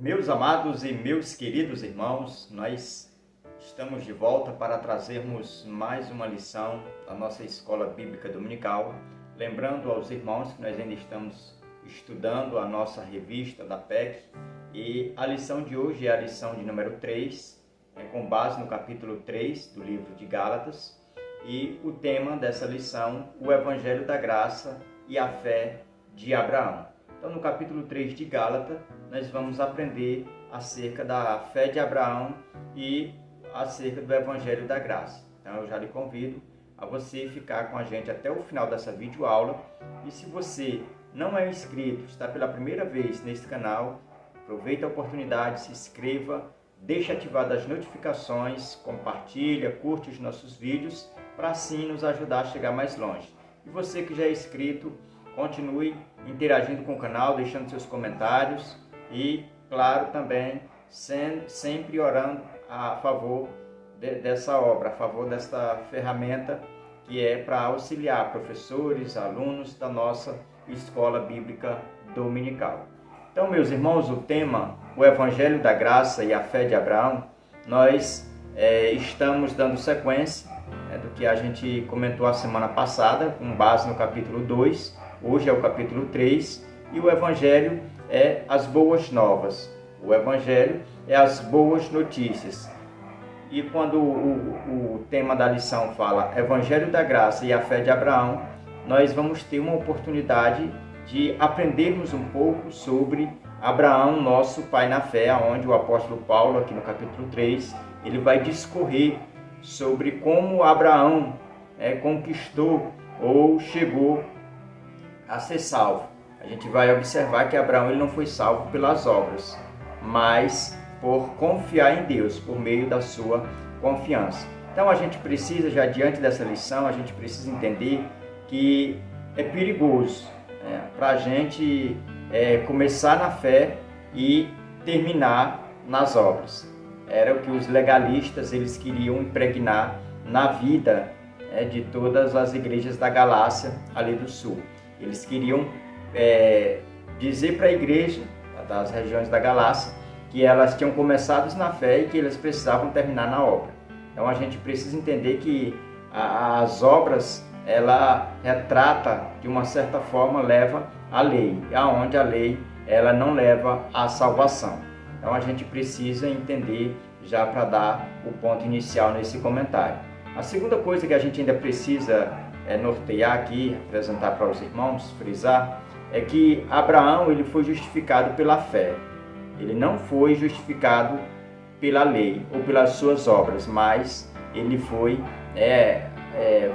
Meus amados e meus queridos irmãos, nós estamos de volta para trazermos mais uma lição da nossa Escola Bíblica Dominical. Lembrando aos irmãos que nós ainda estamos estudando a nossa revista da PEC e a lição de hoje é a lição de número 3, com base no capítulo 3 do livro de Gálatas, e o tema dessa lição, o Evangelho da Graça e a Fé de Abraão. Então, no capítulo 3 de Gálatas, nós vamos aprender acerca da fé de Abraão e acerca do Evangelho da Graça. Então, eu já lhe convido a você ficar com a gente até o final dessa videoaula. E se você não é inscrito, está pela primeira vez nesse canal, aproveite a oportunidade, se inscreva, deixe ativadas as notificações, compartilha, curte os nossos vídeos, para assim nos ajudar a chegar mais longe. E você que já é inscrito, continue interagindo com o canal, deixando seus comentários e, claro, também sempre orando a favor dessa obra, a favor desta ferramenta que é para auxiliar professores, alunos da nossa Escola Bíblica Dominical. Então, meus irmãos, o tema, o Evangelho da Graça e a Fé de Abraão, nós estamos dando sequência do que a gente comentou a semana passada, com base no capítulo 2, hoje é o capítulo 3, e o Evangelho é as boas novas. O Evangelho é as boas notícias. E quando o tema da lição fala Evangelho da Graça e a Fé de Abraão, nós vamos ter uma oportunidade de aprendermos um pouco sobre Abraão, nosso pai na fé, onde o apóstolo Paulo, aqui no capítulo 3, ele vai discorrer sobre como Abraão conquistou ou chegou a ser salvo. A gente vai observar que Abraão ele não foi salvo pelas obras, mas por confiar em Deus, por meio da sua confiança. Então a gente precisa, já diante dessa lição, a gente precisa entender que é perigoso para a gente começar na fé e terminar nas obras. Era o que os legalistas eles queriam impregnar na vida de todas as igrejas da Galácia ali do sul. Eles queriam dizer para a igreja das regiões da Galácia que elas tinham começado na fé e que eles precisavam terminar na obra. Então a gente precisa entender que as obras, ela retrata, de uma certa forma, leva à lei, aonde a lei ela não leva à salvação. Então a gente precisa entender já para dar o ponto inicial nesse comentário. A segunda coisa que a gente ainda precisa nortear aqui, apresentar para os irmãos, frisar, é que Abraão ele foi justificado pela fé. Ele não foi justificado pela lei ou pelas suas obras, mas ele foi,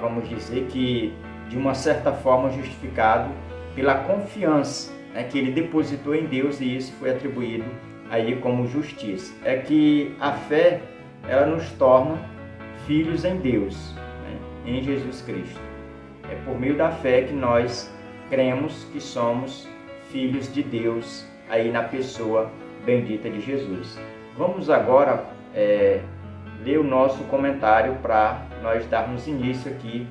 vamos dizer que de uma certa forma justificado pela confiança que ele depositou em Deus, e isso foi atribuído aí como justiça. É que a fé ela nos torna filhos em Deus, em Jesus Cristo. É por meio da fé que nós cremos que somos filhos de Deus aí na pessoa bendita de Jesus. Vamos agora ler o nosso comentário para nós darmos início aqui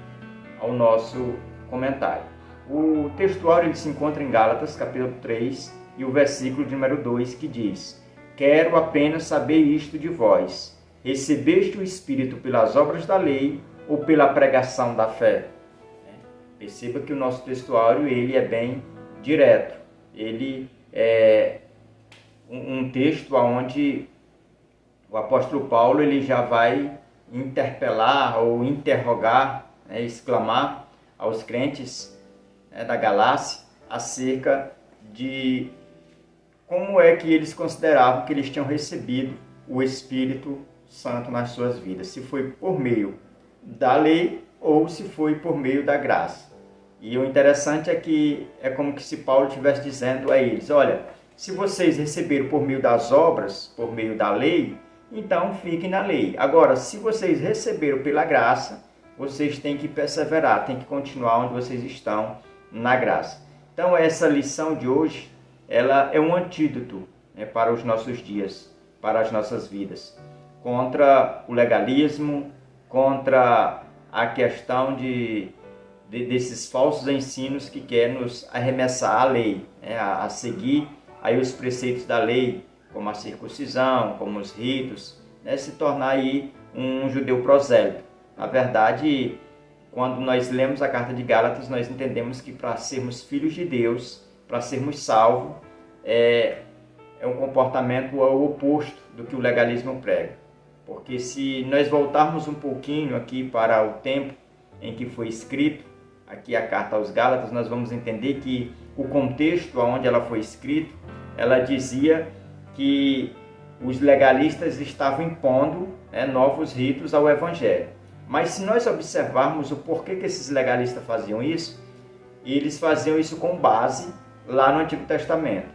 ao nosso comentário. O textuário ele se encontra em Gálatas, capítulo 3, e o versículo de número 2, que diz: Quero apenas saber isto de vós: recebeste o Espírito pelas obras da lei ou pela pregação da fé? Perceba que o nosso textuário ele é bem direto. Ele é um texto onde o apóstolo Paulo ele já vai interpelar ou interrogar, exclamar aos crentes da Galácia acerca de como é que eles consideravam que eles tinham recebido o Espírito Santo nas suas vidas, se foi por meio da lei ou se foi por meio da graça. E o interessante é que é como se Paulo estivesse dizendo a eles: olha, se vocês receberam por meio das obras, por meio da lei, então fiquem na lei. Agora, se vocês receberam pela graça, vocês têm que perseverar, têm que continuar onde vocês estão na graça. Então essa lição de hoje, ela é um antídoto para os nossos dias, para as nossas vidas, contra o legalismo, contra a questão desses falsos ensinos que querem nos arremessar à lei, a seguir aí os preceitos da lei, como a circuncisão, como os ritos, né, se tornar aí um judeu prosélito. Na verdade, quando nós lemos a carta de Gálatas, nós entendemos que para sermos filhos de Deus, para sermos salvos, é um comportamento ao oposto do que o legalismo prega. Porque se nós voltarmos um pouquinho aqui para o tempo em que foi escrito aqui a carta aos Gálatas, nós vamos entender que o contexto onde ela foi escrita, ela dizia que os legalistas estavam impondo, novos ritos ao Evangelho. Mas se nós observarmos o porquê que esses legalistas faziam isso, eles faziam isso com base lá no Antigo Testamento.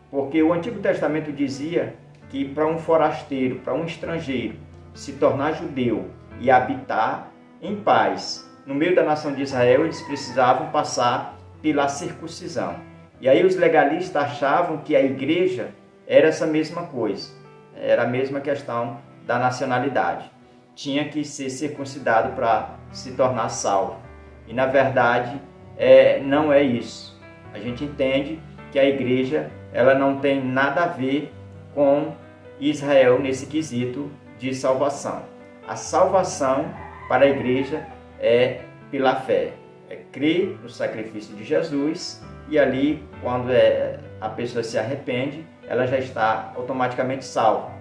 Porque o Antigo Testamento dizia que para um forasteiro, para um estrangeiro, se tornar judeu e habitar em paz no meio da nação de Israel, eles precisavam passar pela circuncisão. E aí os legalistas achavam que a igreja era essa mesma coisa, era a mesma questão da nacionalidade. Tinha que ser circuncidado para se tornar salvo. E na verdade não é isso. A gente entende que a igreja ela não tem nada a ver com Israel nesse quesito de salvação. A salvação para a igreja é pela fé, é crer no sacrifício de Jesus, e ali, quando a pessoa se arrepende, ela já está automaticamente salva.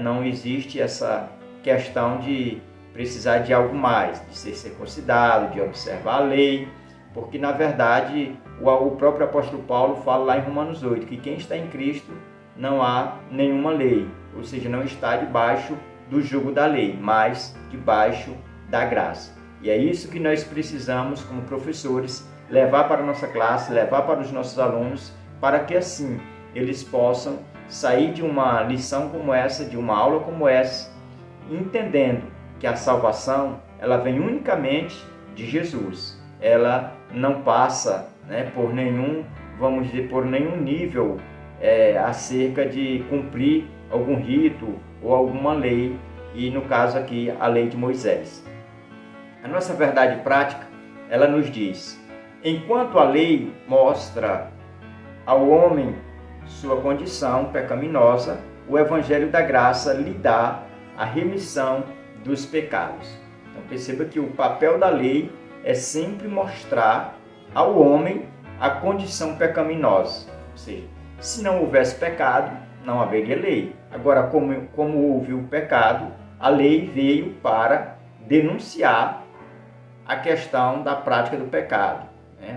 Não existe essa questão de precisar de algo mais, de ser circuncidado, de observar a lei, porque na verdade o próprio apóstolo Paulo fala lá em Romanos 8, que quem está em Cristo não há nenhuma lei, ou seja, não está debaixo do jugo da lei, mas debaixo da graça. E é isso que nós precisamos, como professores, levar para a nossa classe, levar para os nossos alunos, para que assim eles possam sair de uma lição como essa, de uma aula como essa, entendendo que a salvação ela vem unicamente de Jesus. Ela não passa por nenhum, vamos dizer, por nenhum nível acerca de cumprir algum rito ou alguma lei, e no caso aqui a lei de Moisés. A nossa verdade prática, ela nos diz: enquanto a lei mostra ao homem sua condição pecaminosa, o Evangelho da Graça lhe dá a remissão dos pecados. Então perceba que o papel da lei é sempre mostrar ao homem a condição pecaminosa. Ou seja, se não houvesse pecado, não haveria lei. Agora, como houve o pecado, a lei veio para denunciar a questão da prática do pecado,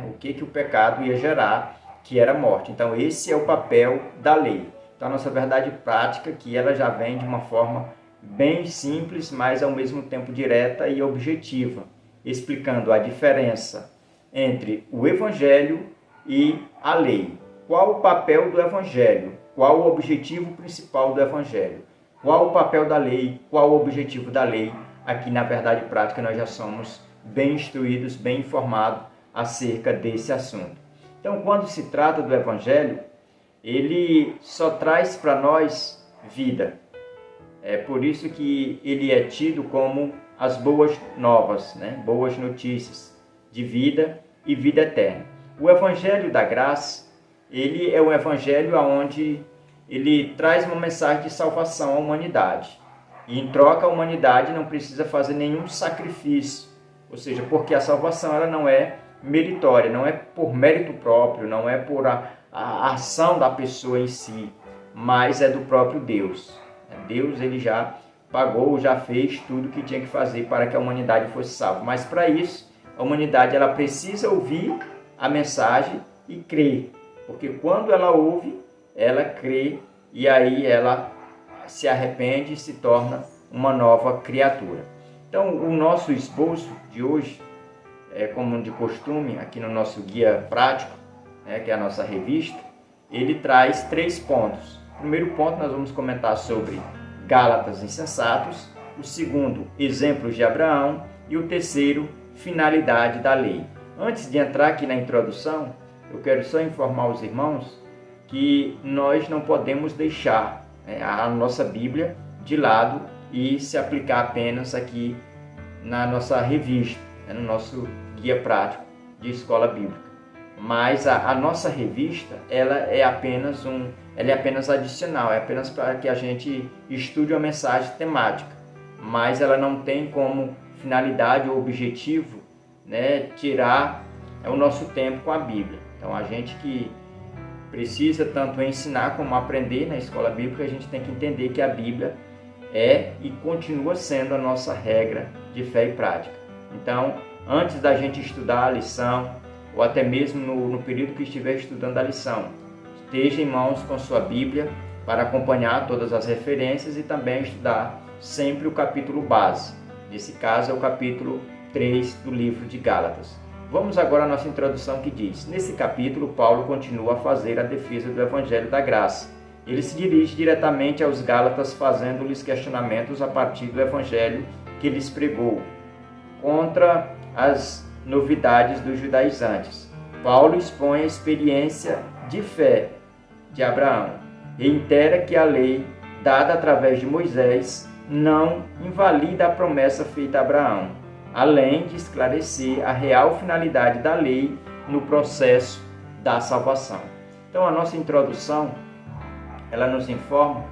o que o pecado ia gerar, que era morte. Então esse é o papel da lei. Então a nossa verdade prática, que ela já vem de uma forma bem simples, mas ao mesmo tempo direta e objetiva, explicando a diferença entre o Evangelho e a lei. Qual o papel do Evangelho? Qual o objetivo principal do Evangelho? Qual o papel da lei? Qual o objetivo da lei? Aqui na verdade prática nós já somos bem instruídos, bem informados acerca desse assunto. Então, quando se trata do Evangelho, ele só traz para nós vida. É por isso que ele é tido como as boas novas, boas notícias de vida e vida eterna. O Evangelho da Graça, ele é um evangelho onde ele traz uma mensagem de salvação à humanidade. E em troca, a humanidade não precisa fazer nenhum sacrifício. Ou seja, porque a salvação ela não é meritória, não é por mérito próprio, não é por a ação da pessoa em si, mas é do próprio Deus. Deus ele já pagou, já fez tudo o que tinha que fazer para que a humanidade fosse salva. Mas para isso, a humanidade ela precisa ouvir a mensagem e crer. Porque quando ela ouve, ela crê e aí ela se arrepende e se torna uma nova criatura. Então, o nosso esboço de hoje, como de costume, aqui no nosso guia prático, que é a nossa revista, ele traz 3 pontos. O primeiro ponto nós vamos comentar sobre Gálatas insensatos, o segundo, exemplos de Abraão, e o terceiro, finalidade da lei. Antes de entrar aqui na introdução, eu quero só informar os irmãos que nós não podemos deixar a nossa Bíblia de lado e se aplicar apenas aqui na nossa revista, no nosso guia prático de escola bíblica. mas a nossa revista ela é apenas adicional, é apenas para que a gente estude uma mensagem temática, mas ela não tem como finalidade ou objetivo, né, tirar o nosso tempo com a Bíblia. Então a gente que precisa tanto ensinar como aprender na escola bíblica, a gente tem que entender que a Bíblia é e continua sendo a nossa regra de fé e prática. Então, antes da gente estudar a lição, ou até mesmo no período que estiver estudando a lição, esteja em mãos com sua Bíblia para acompanhar todas as referências e também estudar sempre o capítulo base. Nesse caso é o capítulo 3 do livro de Gálatas. Vamos agora à nossa introdução que diz: nesse capítulo, Paulo continua a fazer a defesa do Evangelho da Graça. Ele se dirige diretamente aos Gálatas, fazendo-lhes questionamentos a partir do Evangelho que lhes pregou, contra as novidades dos judaizantes. Paulo expõe a experiência de fé de Abraão. Reitera que a lei, dada através de Moisés, não invalida a promessa feita a Abraão, além de esclarecer a real finalidade da lei no processo da salvação. Então, a nossa introdução, ela nos informa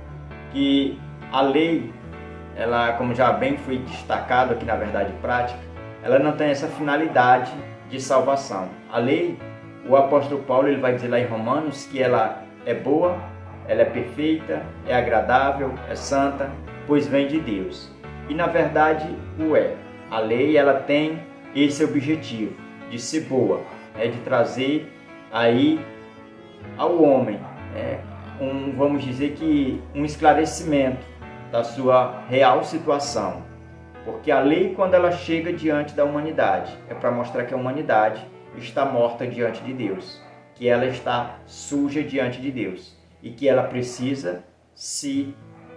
que a lei, ela, como já bem foi destacado aqui na verdade prática, ela não tem essa finalidade de salvação. A lei, o apóstolo Paulo ele vai dizer lá em Romanos que ela é boa, ela é perfeita, é agradável, é santa, pois vem de Deus. E na verdade o é. A lei ela tem esse objetivo de ser boa, de trazer aí ao homem vamos dizer que um esclarecimento da sua real situação. Porque a lei, quando ela chega diante da humanidade, é para mostrar que a humanidade está morta diante de Deus, que ela está suja diante de Deus e que ela precisa se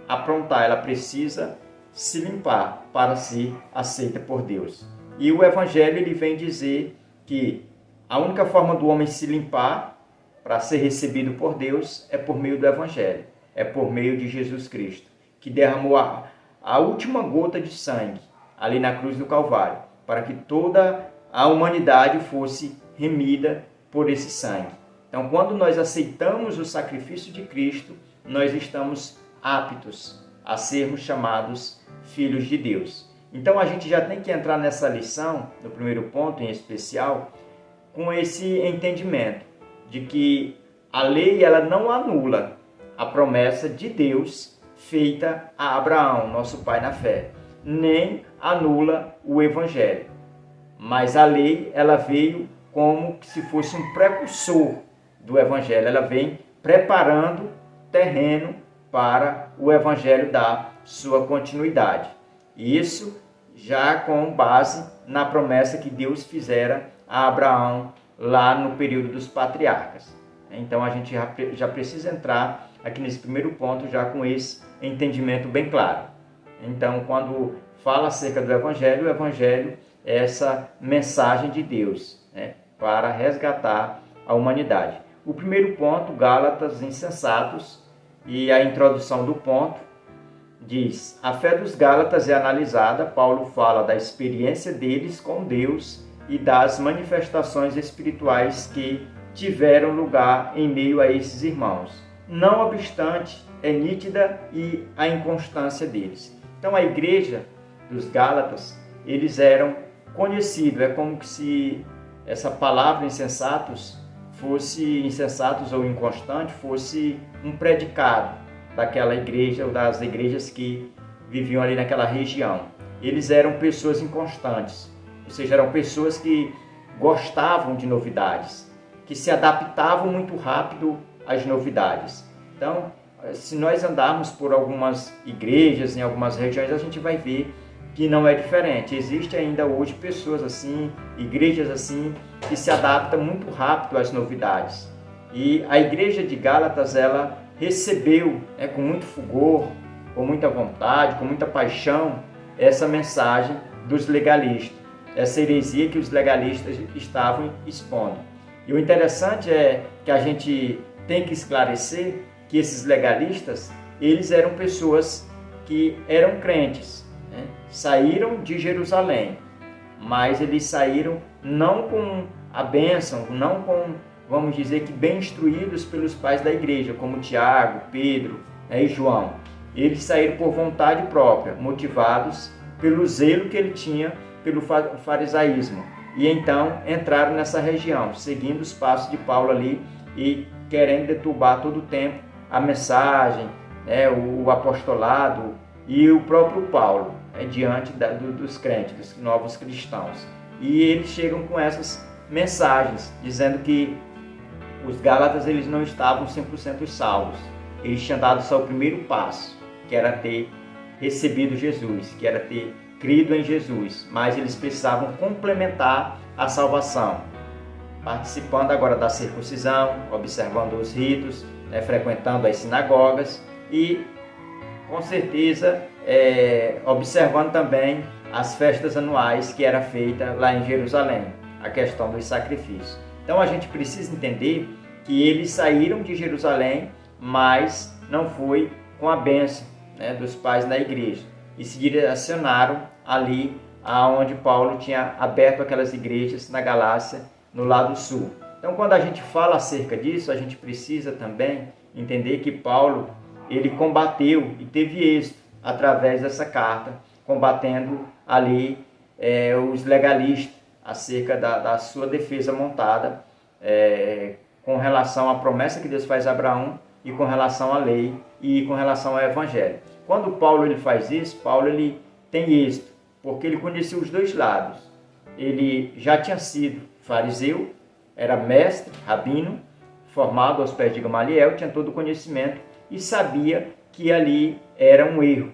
aprontar, ela precisa se limpar para ser aceita por Deus. E o Evangelho ele vem dizer que a única forma do homem se limpar para ser recebido por Deus é por meio do Evangelho, é por meio de Jesus Cristo, que derramou a última gota de sangue ali na cruz do Calvário, para que toda a humanidade fosse remida por esse sangue. Então, quando nós aceitamos o sacrifício de Cristo, nós estamos aptos a sermos chamados filhos de Deus. Então, a gente já tem que entrar nessa lição, no primeiro ponto em especial, com esse entendimento de que a lei ela não anula a promessa de Deus feita a Abraão, nosso pai na fé, nem anula o Evangelho. Mas a lei ela veio como se fosse um precursor do Evangelho. Ela vem preparando terreno para o Evangelho dar sua continuidade. Isso já com base na promessa que Deus fizera a Abraão lá no período dos patriarcas. Então a gente já precisa entrar aqui nesse primeiro ponto já com esse entendimento bem claro. Então, quando fala acerca do Evangelho, o Evangelho é essa mensagem de Deus, para resgatar a humanidade. O primeiro ponto, Gálatas insensatos, e a introdução do ponto diz: a fé dos Gálatas é analisada. Paulo fala da experiência deles com Deus e das manifestações espirituais que tiveram lugar em meio a esses irmãos. Não obstante, é nítida a inconstância deles. Então, a igreja dos Gálatas, eles eram conhecidos. É como se essa palavra insensatos ou inconstante fosse um predicado daquela igreja ou das igrejas que viviam ali naquela região. Eles eram pessoas inconstantes, ou seja, eram pessoas que gostavam de novidades, que se adaptavam muito rápido às novidades. Então, se nós andarmos por algumas igrejas, em algumas regiões, a gente vai ver que não é diferente. Existe ainda hoje pessoas assim, igrejas assim, que se adaptam muito rápido às novidades. E a igreja de Gálatas, ela recebeu com muito fulgor, com muita vontade, com muita paixão, essa mensagem dos legalistas, essa heresia que os legalistas estavam expondo. E o interessante é que a gente tem que esclarecer que esses legalistas, eles eram pessoas que eram crentes, saíram de Jerusalém, mas eles saíram não com a bênção, não com, vamos dizer que bem instruídos pelos pais da igreja, como Tiago, Pedro, e João. Eles saíram por vontade própria, motivados pelo zelo que ele tinha pelo farisaísmo. E então entraram nessa região, seguindo os passos de Paulo ali e querendo deturbar todo o tempo a mensagem, o apostolado e o próprio Paulo, diante dos crentes, dos novos cristãos. E eles chegam com essas mensagens, dizendo que os Gálatas eles não estavam 100% salvos. Eles tinham dado só o primeiro passo, que era ter recebido Jesus, que era ter crido em Jesus, mas eles precisavam complementar a salvação, participando agora da circuncisão, observando os ritos, frequentando as sinagogas e, com certeza, observando também as festas anuais que era feita lá em Jerusalém, a questão dos sacrifícios. Então a gente precisa entender que eles saíram de Jerusalém, mas não foi com a bênção dos pais da igreja, e se direcionaram ali aonde Paulo tinha aberto aquelas igrejas na Galácia, no lado sul. Então, quando a gente fala acerca disso, a gente precisa também entender que Paulo ele combateu e teve êxito através dessa carta, combatendo ali os legalistas acerca da sua defesa montada com relação à promessa que Deus faz a Abraão e com relação à lei e com relação ao evangelho. Quando Paulo ele faz isso, Paulo ele tem êxito, porque ele conhecia os dois lados. Ele já tinha sido fariseu, era mestre, rabino, formado aos pés de Gamaliel, tinha todo o conhecimento e sabia que ali era um erro,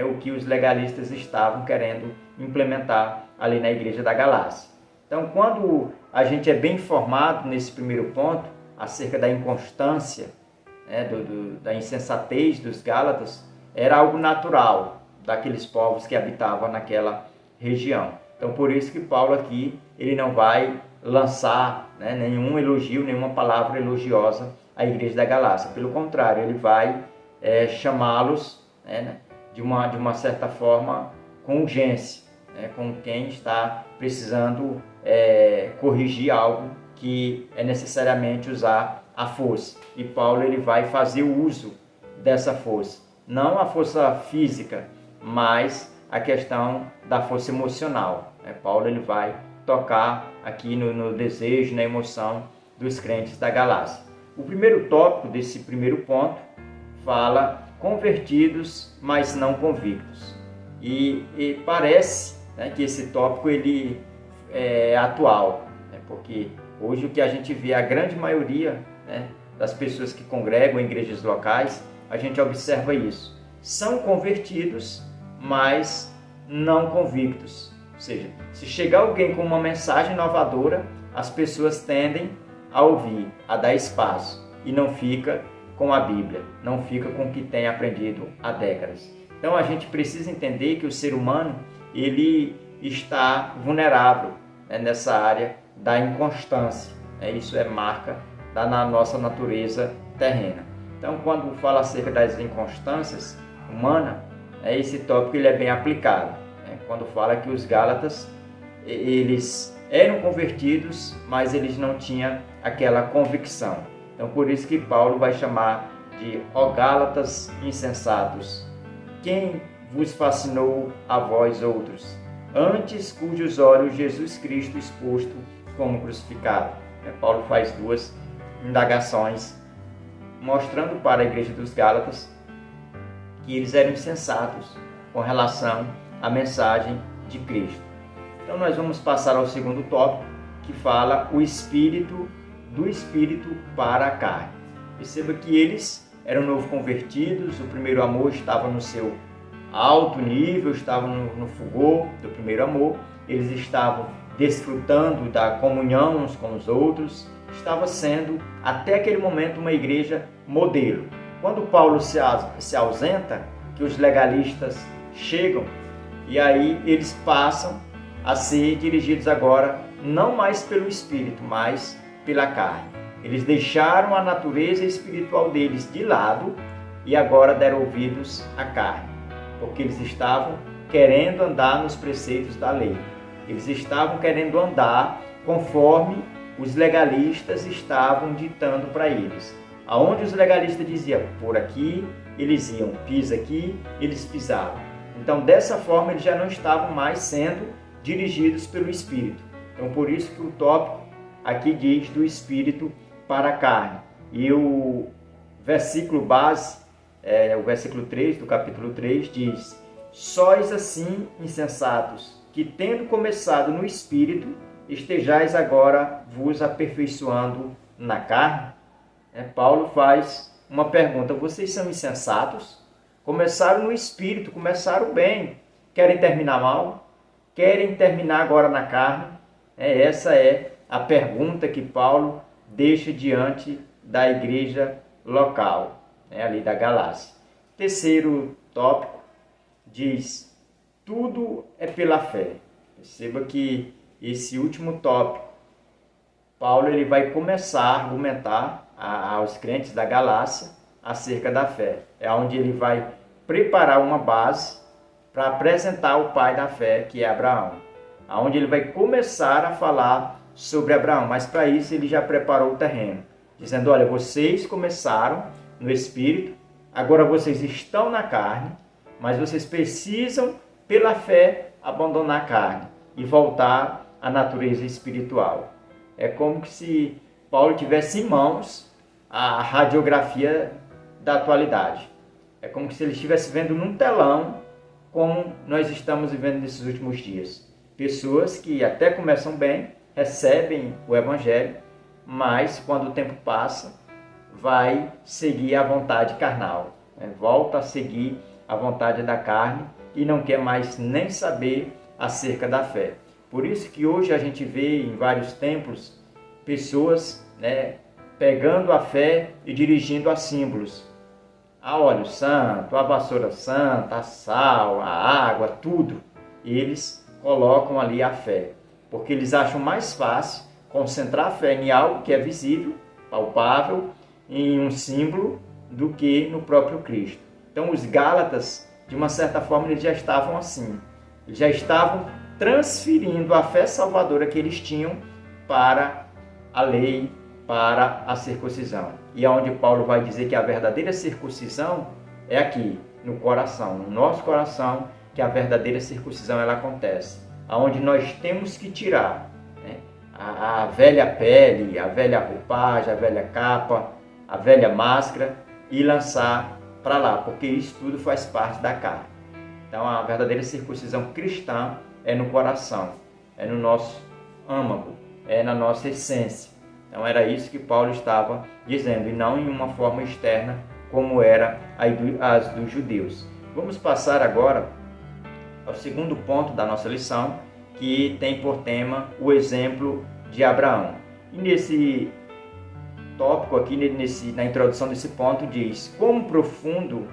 o que os legalistas estavam querendo implementar ali na igreja da Galácia. Então, quando a gente é bem informado nesse primeiro ponto, acerca da inconstância, da insensatez dos Gálatas, era algo natural daqueles povos que habitavam naquela região. Então, por isso que Paulo aqui ele não vai lançar nenhum elogio, nenhuma palavra elogiosa à igreja da Galácia. Pelo contrário, ele vai chamá-los de uma certa forma com urgência, com quem está precisando corrigir algo que é necessariamente usar a força. E Paulo ele vai fazer o uso dessa força. Não a força física, mas a questão da força emocional. Paulo ele vai tocar aqui no desejo, na emoção dos crentes da Galácia. O primeiro tópico desse primeiro ponto fala convertidos, mas não convictos. E parece que esse tópico ele é atual, porque hoje o que a gente vê, a grande maioria das pessoas que congregam em igrejas locais, a gente observa isso. São convertidos, mas não convictos. Ou seja, se chegar alguém com uma mensagem inovadora, as pessoas tendem a ouvir, a dar espaço e não fica com a Bíblia, não fica com o que tem aprendido há décadas. Então a gente precisa entender que o ser humano ele está vulnerável nessa área da inconstância. Isso é marca da nossa natureza terrena. Então, quando fala acerca das inconstâncias humanas, esse tópico ele é bem aplicado. Quando fala que os Gálatas eles eram convertidos, mas eles não tinham aquela convicção. Então, por isso que Paulo vai chamar de ó Gálatas insensatos. Quem vos fascinou a vós outros? Antes cujos olhos Jesus Cristo exposto como crucificado. Paulo faz duas indagações, mostrando para a igreja dos Gálatas que eles eram insensatos com relação à mensagem de Cristo. Então nós vamos passar ao segundo tópico, que fala o espírito do espírito para a carne. Perceba que eles eram novo convertidos, o primeiro amor estava no seu alto nível, estavam no fulgor do primeiro amor, eles estavam desfrutando da comunhão uns com os outros, estava sendo até aquele momento uma igreja modelo. Quando Paulo se ausenta, que os legalistas chegam e aí eles passam a ser dirigidos agora não mais pelo Espírito, mas pela carne. Eles deixaram a natureza espiritual deles de lado e agora deram ouvidos à carne, porque eles estavam querendo andar nos preceitos da lei. Eles estavam querendo andar conforme os legalistas estavam ditando para eles. Aonde os legalistas diziam, por aqui, eles iam, pisa aqui, eles pisavam. Então, dessa forma, eles já não estavam mais sendo dirigidos pelo Espírito. Então, por isso que o tópico aqui diz do Espírito para a carne. E o versículo base, o versículo 3 do capítulo 3, diz: sois assim insensatos, que tendo começado no Espírito, estejais agora vos aperfeiçoando na carne? Paulo faz uma pergunta: vocês são insensatos? Começaram no Espírito, começaram bem, querem terminar mal? Querem terminar agora na carne? Essa é a pergunta que Paulo deixa diante da igreja local, ali da Galácia. Terceiro tópico diz: tudo é pela fé. Perceba que esse último tópico, Paulo ele vai começar a argumentar aos crentes da Galácia acerca da fé. É onde ele vai preparar uma base para apresentar o pai da fé, que é Abraão. Onde ele vai começar a falar sobre Abraão, mas para isso ele já preparou o terreno, dizendo: olha, vocês começaram no Espírito, agora vocês estão na carne, mas vocês precisam, pela fé, abandonar a carne e voltar à natureza espiritual. É como se Paulo tivesse em mãos a radiografia da atualidade. É como se ele estivesse vendo num telão como nós estamos vivendo nesses últimos dias. Pessoas que até começam bem, recebem o Evangelho, mas quando o tempo passa, vai seguir a vontade carnal. Volta a seguir a vontade da carne e não quer mais nem saber acerca da fé. Por isso que hoje a gente vê em vários templos pessoas pegando a fé e dirigindo a símbolos. A óleo santo, a vassoura santa, a sal, a água, tudo. Eles colocam ali a fé, porque eles acham mais fácil concentrar a fé em algo que é visível, palpável, em um símbolo, do que no próprio Cristo. Então os Gálatas, de uma certa forma, eles já estavam assim. Eles já estavam transferindo a fé salvadora que eles tinham para a lei, para a circuncisão. E é onde Paulo vai dizer que a verdadeira circuncisão é aqui, no coração, no nosso coração, que a verdadeira circuncisão ela acontece. Onde nós temos que tirar a velha pele, a velha roupagem, a velha capa, a velha máscara e lançar para lá, porque isso tudo faz parte da carne. Então a verdadeira circuncisão cristã é no coração, é no nosso âmago, é na nossa essência. Então era isso que Paulo estava dizendo, e não em uma forma externa como era as dos judeus. Vamos passar agora ao segundo ponto da nossa lição, que tem por tema o exemplo de Abraão. E nesse tópico aqui, na introdução desse ponto, diz: como profundo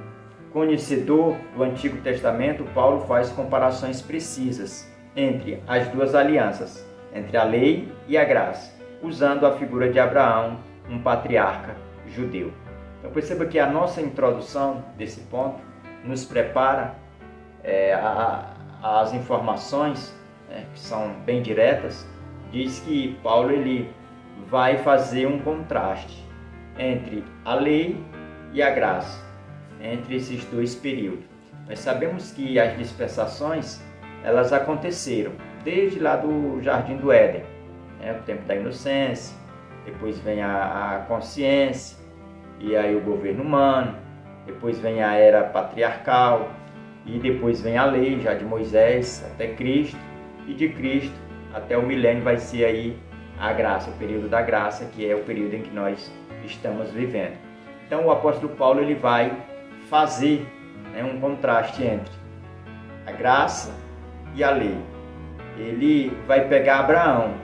conhecedor do Antigo Testamento, Paulo faz comparações precisas entre as duas alianças, entre a lei e a graça, usando a figura de Abraão, um patriarca judeu. Então perceba que a nossa introdução desse ponto nos prepara as informações, que são bem diretas. Diz que Paulo ele vai fazer um contraste entre a lei e a graça, entre esses dois períodos. Nós sabemos que as dispensações elas aconteceram desde lá do Jardim do Éden, o tempo da inocência, depois vem a consciência, e aí o governo humano, depois vem a era patriarcal, e depois vem a lei, já de Moisés até Cristo, e de Cristo até o milênio vai ser aí a graça, o período da graça, que é o período em que nós estamos vivendo. Então o apóstolo Paulo ele vai fazer um contraste entre a graça e a lei. Ele vai pegar Abraão,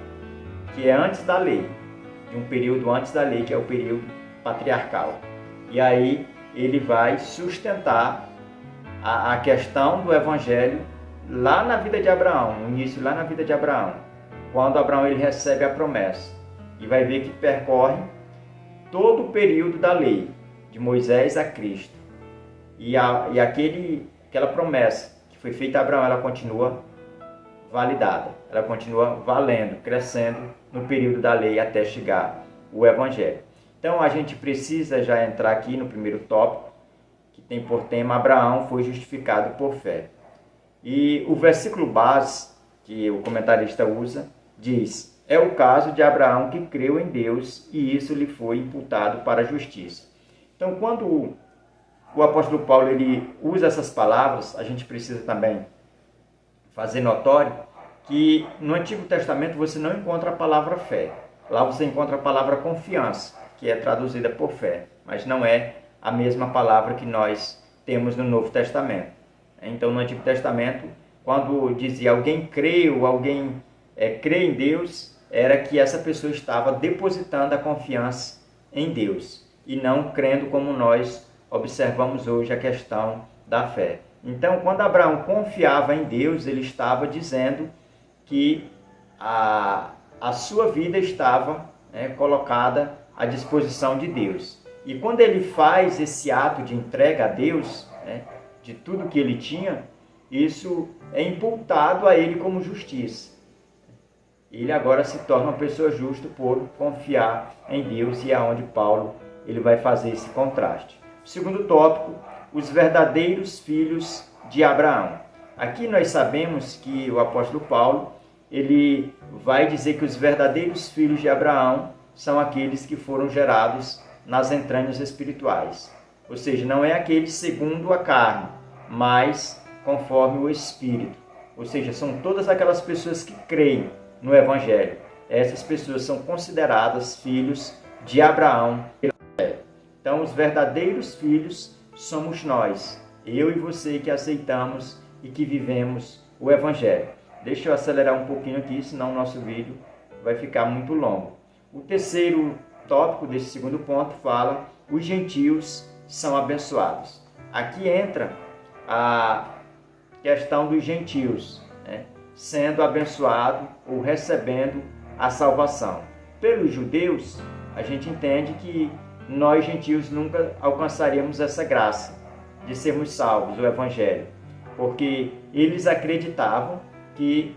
que é antes da lei, de um período antes da lei, que é o período patriarcal. E aí ele vai sustentar a questão do evangelho lá na vida de Abraão, no início lá na vida de Abraão, quando Abraão ele recebe a promessa. E vai ver que percorre todo o período da lei, de Moisés a Cristo. E aquela promessa que foi feita a Abraão, ela continua validada, ela continua valendo, crescendo no período da lei até chegar o Evangelho. Então a gente precisa já entrar aqui no primeiro tópico, que tem por tema Abraão foi justificado por fé. E o versículo base que o comentarista usa diz: é o caso de Abraão que creu em Deus e isso lhe foi imputado para a justiça. Então, quando o apóstolo Paulo ele usa essas palavras, a gente precisa também fazer notório que no Antigo Testamento você não encontra a palavra fé. Lá você encontra a palavra confiança, que é traduzida por fé, mas não é a mesma palavra que nós temos no Novo Testamento. Então, no Antigo Testamento, quando dizia alguém crê ou alguém crê em Deus, era que essa pessoa estava depositando a confiança em Deus e não crendo como nós observamos hoje a questão da fé. Então, quando Abraão confiava em Deus, ele estava dizendo que a sua vida estava colocada à disposição de Deus. E quando ele faz esse ato de entrega a Deus, de tudo que ele tinha, isso é imputado a ele como justiça. Ele agora se torna uma pessoa justa por confiar em Deus, e é onde Paulo ele vai fazer esse contraste. O segundo tópico, os verdadeiros filhos de Abraão. Aqui nós sabemos que o apóstolo Paulo ele vai dizer que os verdadeiros filhos de Abraão são aqueles que foram gerados nas entranhas espirituais. Ou seja, não é aqueles segundo a carne, mas conforme o Espírito. Ou seja, são todas aquelas pessoas que creem no Evangelho. Essas pessoas são consideradas filhos de Abraão. Então, os verdadeiros filhos somos nós, eu e você que aceitamos e que vivemos o Evangelho. Deixa eu acelerar um pouquinho aqui, senão o nosso vídeo vai ficar muito longo. O terceiro tópico desse segundo ponto fala: os gentios são abençoados. Aqui entra a questão dos gentios, sendo abençoado ou recebendo a salvação. Pelos judeus, a gente entende que nós gentios nunca alcançaríamos essa graça de sermos salvos, o Evangelho, porque eles acreditavam que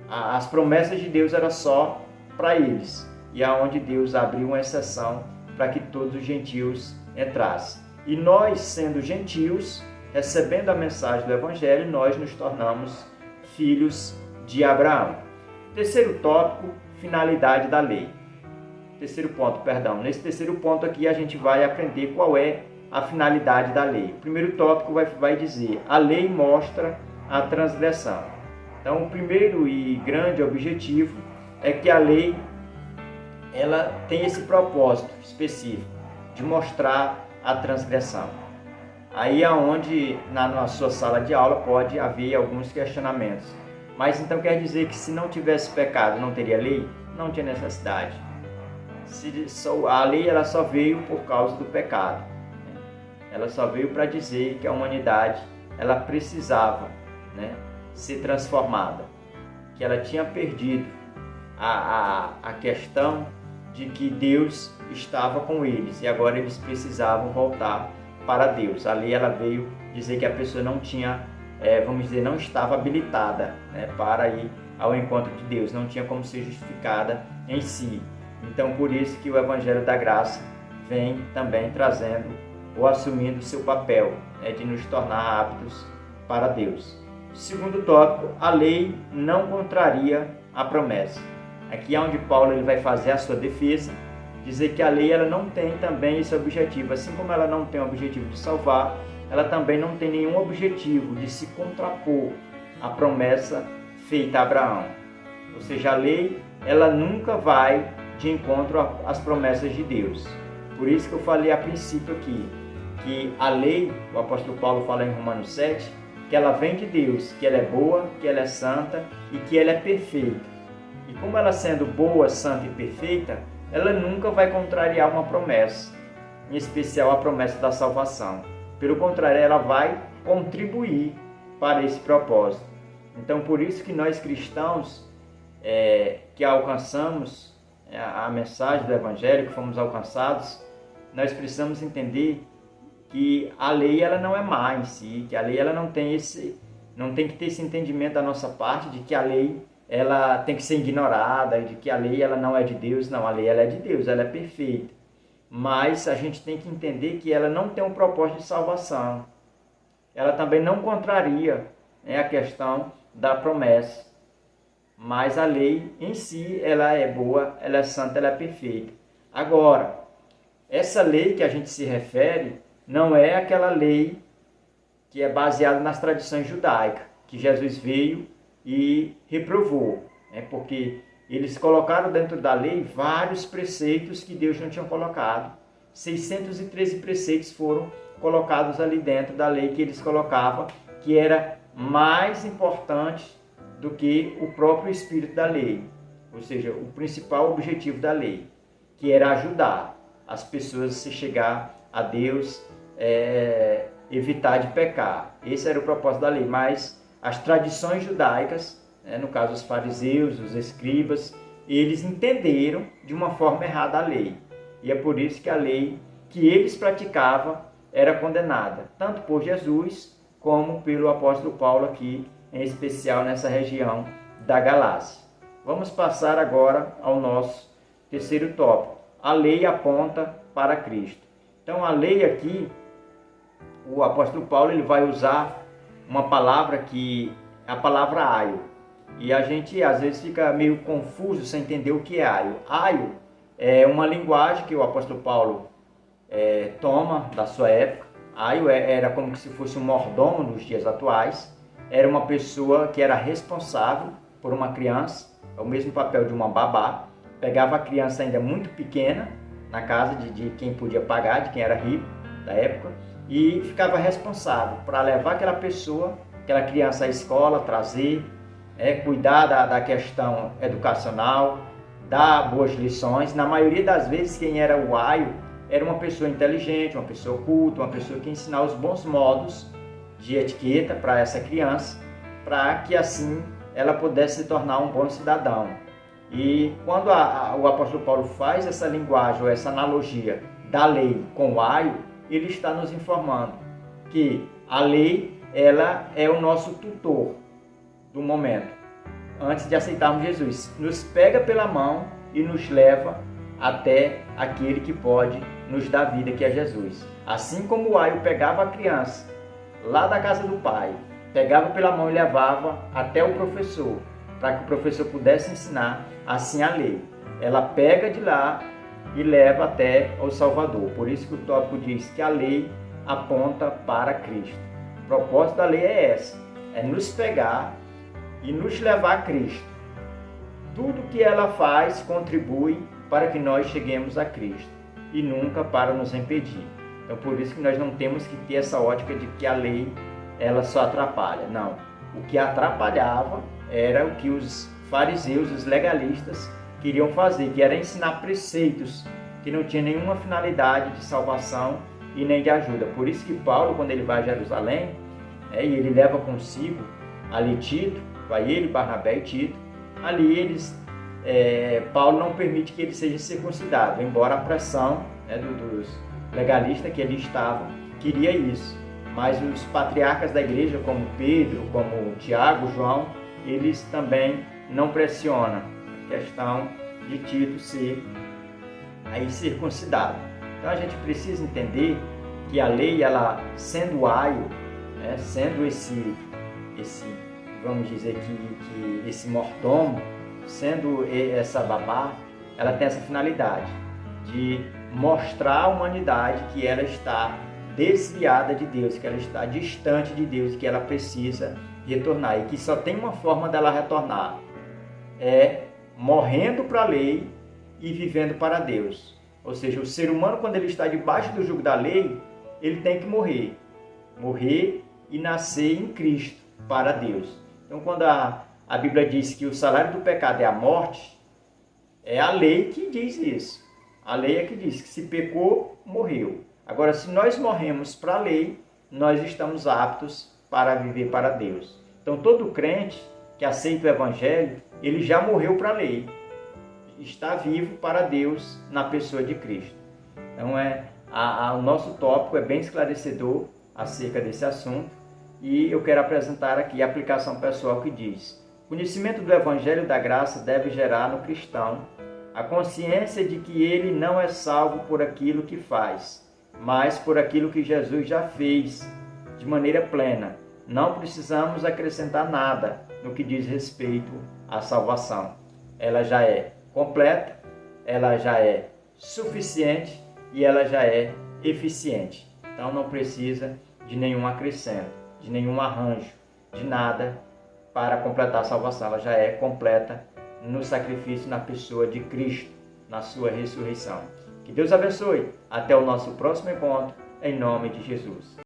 as promessas de Deus eram só para eles, e aonde Deus abriu uma exceção para que todos os gentios entrassem. E nós, sendo gentios, recebendo a mensagem do Evangelho, nós nos tornamos filhos de Abraão. Terceiro tópico, finalidade da lei. Terceiro ponto, perdão. Nesse terceiro ponto aqui a gente vai aprender qual é a finalidade da lei. O primeiro tópico vai dizer: a lei mostra a transgressão. Então, o primeiro e grande objetivo é que a lei ela tem esse propósito específico de mostrar a transgressão. Aí é onde na sua sala de aula pode haver alguns questionamentos. Mas então quer dizer que se não tivesse pecado não teria lei? Não tinha necessidade. A lei ela só veio por causa do pecado. Ela só veio para dizer que a humanidade ela precisava ser transformada, que ela tinha perdido a questão de que Deus estava com eles e agora eles precisavam voltar para Deus. A lei ela veio dizer que a pessoa não tinha, vamos dizer, não estava habilitada para ir ao encontro de Deus, não tinha como ser justificada em si. Então, por isso que o Evangelho da Graça vem também trazendo ou assumindo o seu papel de nos tornar aptos para Deus. Segundo tópico, a lei não contraria a promessa. Aqui é onde Paulo ele vai fazer a sua defesa, dizer que a lei ela não tem também esse objetivo. Assim como ela não tem o objetivo de salvar, ela também não tem nenhum objetivo de se contrapor à promessa feita a Abraão. Ou seja, a lei ela nunca vai de encontro às promessas de Deus. Por isso que eu falei a princípio aqui, que a lei, o apóstolo Paulo fala em Romanos 7, que ela vem de Deus, que ela é boa, que ela é santa e que ela é perfeita. E como ela sendo boa, santa e perfeita, ela nunca vai contrariar uma promessa, em especial a promessa da salvação. Pelo contrário, ela vai contribuir para esse propósito. Então, por isso que nós cristãos que alcançamos a mensagem do Evangelho, que fomos alcançados, nós precisamos entender que a lei ela não é má em si, que a lei ela não tem não tem que ter esse entendimento da nossa parte de que a lei ela tem que ser ignorada, de que a lei ela não é de Deus. Não, a lei ela é de Deus, ela é perfeita. Mas a gente tem que entender que ela não tem um propósito de salvação. Ela também não contraria, né, a questão da promessa. Mas a lei em si, ela é boa, ela é santa, ela é perfeita. Agora, essa lei que a gente se refere não é aquela lei que é baseada nas tradições judaicas, que Jesus veio e reprovou, né? Porque eles colocaram dentro da lei vários preceitos que Deus não tinha colocado. 613 preceitos foram colocados ali dentro da lei que eles colocavam, que era mais importante do que o próprio espírito da lei, ou seja, o principal objetivo da lei, que era ajudar as pessoas a se chegar a Deus, evitar de pecar. Esse era o propósito da lei, mas as tradições judaicas, né, no caso os fariseus, os escribas, eles entenderam de uma forma errada a lei. E é por isso que a lei que eles praticavam era condenada, tanto por Jesus como pelo apóstolo Paulo aqui, em especial nessa região da Galácia. Vamos passar agora ao nosso terceiro tópico. A lei aponta para Cristo. Então a lei aqui, o apóstolo Paulo ele vai usar uma palavra que é a palavra aio. E a gente às vezes fica meio confuso sem entender o que é aio. Aio é uma linguagem que o apóstolo Paulo toma da sua época. Aio era como se fosse um mordomo nos dias atuais. Era uma pessoa que era responsável por uma criança, é o mesmo papel de uma babá. Pegava a criança ainda muito pequena, na casa de quem podia pagar, de quem era rico da época, e ficava responsável para levar aquela pessoa, aquela criança à escola, trazer, cuidar da questão educacional, dar boas lições. Na maioria das vezes, quem era o aio era uma pessoa inteligente, uma pessoa culta, uma pessoa que ensinava os bons modos de etiqueta para essa criança, para que assim ela pudesse se tornar um bom cidadão. E quando o apóstolo Paulo faz essa linguagem, ou essa analogia da lei com o aio, ele está nos informando que a lei ela é o nosso tutor do momento, antes de aceitarmos Jesus. Nos pega pela mão e nos leva até aquele que pode nos dar vida, que é Jesus. Assim como o aio pegava a criança lá da casa do pai, pegava pela mão e levava até o professor, para que o professor pudesse ensinar, assim a lei. Ela pega de lá e leva até o Salvador. Por isso que o tópico diz que a lei aponta para Cristo. O propósito da lei é essa, é nos pegar e nos levar a Cristo. Tudo que ela faz contribui para que nós cheguemos a Cristo e nunca para nos impedir. Então, por isso que nós não temos que ter essa ótica de que a lei ela só atrapalha. Não. O que atrapalhava era o que os fariseus, os legalistas, queriam fazer, que era ensinar preceitos que não tinham nenhuma finalidade de salvação e nem de ajuda. Por isso que Paulo, quando ele vai a Jerusalém, e ele leva consigo ali Tito, vai ele, Barnabé e Tito, ali Paulo não permite que ele seja circuncidado, embora a pressão dos legalistas que ali estavam queria isso. Mas os patriarcas da igreja, como Pedro, como Tiago, João, eles também não pressionam a questão de Tito ser circuncidado. Então a gente precisa entender que a lei, ela sendo aio, sendo esse vamos dizer que esse mordomo, sendo essa babá, ela tem essa finalidade de mostrar à humanidade que ela está desviada de Deus, que ela está distante de Deus, que ela precisa retornar e que só tem uma forma dela retornar, morrendo para a lei e vivendo para Deus. Ou seja, o ser humano, quando ele está debaixo do jugo da lei, ele tem que morrer e nascer em Cristo para Deus. Então, quando a Bíblia diz que o salário do pecado é a morte, é a lei que diz isso. A lei é que diz que se pecou, morreu. Agora, se nós morremos para a lei, nós estamos aptos para viver para Deus. Então, todo crente que aceita o Evangelho, ele já morreu para a lei. Está vivo para Deus na pessoa de Cristo. Então, o nosso tópico é bem esclarecedor acerca desse assunto. E eu quero apresentar aqui a aplicação pessoal que diz: o conhecimento do Evangelho da Graça deve gerar no cristão a consciência de que ele não é salvo por aquilo que faz, mas por aquilo que Jesus já fez de maneira plena. Não precisamos acrescentar nada no que diz respeito à salvação. Ela já é completa, ela já é suficiente e ela já é eficiente. Então não precisa de nenhum acrescento, de nenhum arranjo, de nada para completar a salvação. Ela já é completa no sacrifício na pessoa de Cristo, na sua ressurreição. Que Deus abençoe. Até o nosso próximo encontro, em nome de Jesus.